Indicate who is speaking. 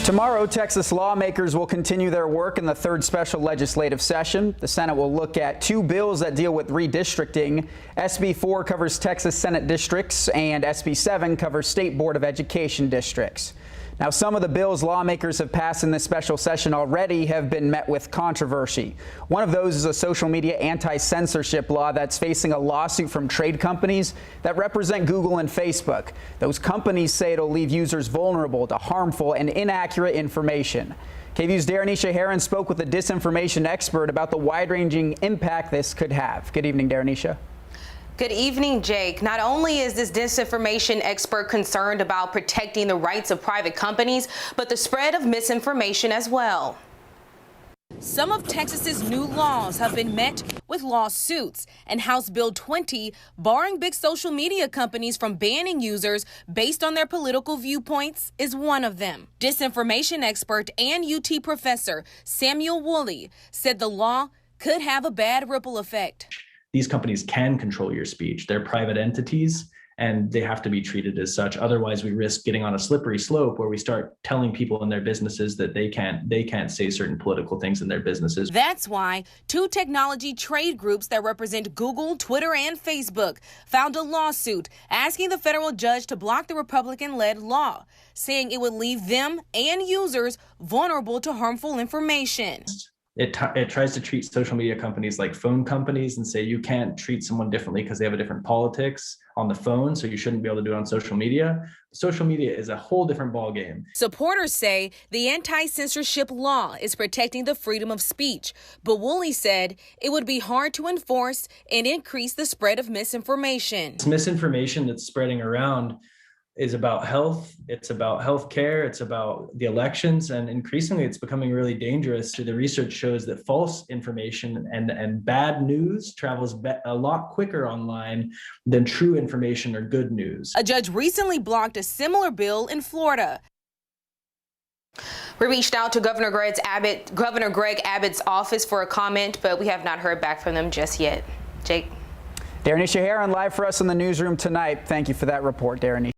Speaker 1: Tomorrow, Texas lawmakers will continue their work in the third special legislative session. The Senate will look at two bills that deal with redistricting. SB 4 covers Texas Senate districts, and SB 7 covers State Board of Education districts. Now, some of the bills lawmakers have passed in this special session already have been met with controversy. One of those is a social media anti-censorship law that's facing a lawsuit from trade companies that represent Google and Facebook. Those companies say it'll leave users vulnerable to harmful and inaccurate information. KVUE's Darrenisha Heron spoke with a disinformation expert about the wide-ranging impact this could have. Good evening, Darrenisha.
Speaker 2: Good evening, Jake. Not only is this disinformation expert concerned about protecting the rights of private companies, but the spread of misinformation as well. Some of Texas's new laws have been met with lawsuits, and House Bill 20 barring big social media companies from banning users based on their political viewpoints is one of them. Disinformation expert and UT professor Samuel Woolley said the law could have a bad ripple effect.
Speaker 3: These companies can control your speech. They're private entities and they have to be treated as such. Otherwise, we risk getting on a slippery slope where we start telling people in their businesses that they can't say certain political things in their businesses.
Speaker 2: That's why two technology trade groups that represent Google, Twitter, and Facebook filed a lawsuit asking the federal judge to block the Republican-led law, saying it would leave them and users vulnerable to harmful information.
Speaker 3: It tries to treat social media companies like phone companies and say you can't treat someone differently because they have a different politics on the phone, so you shouldn't be able to do it on social media. Social media is a whole different ballgame.
Speaker 2: Supporters say the anti-censorship law is protecting the freedom of speech, but Woolley said it would be hard to enforce and increase the spread of misinformation.
Speaker 3: This misinformation that's spreading around is about health, it's about health care, it's about the elections, and increasingly it's becoming really dangerous. The research shows that false information and bad news travels a lot quicker online than true information or good news.
Speaker 2: A judge recently blocked a similar bill in Florida. We reached out to Governor Greg Abbott's office for a comment, but we have not heard back from them just yet. Jake.
Speaker 1: Darrenisha Heron live for us in the newsroom tonight. Thank you for that report, Darrenisha.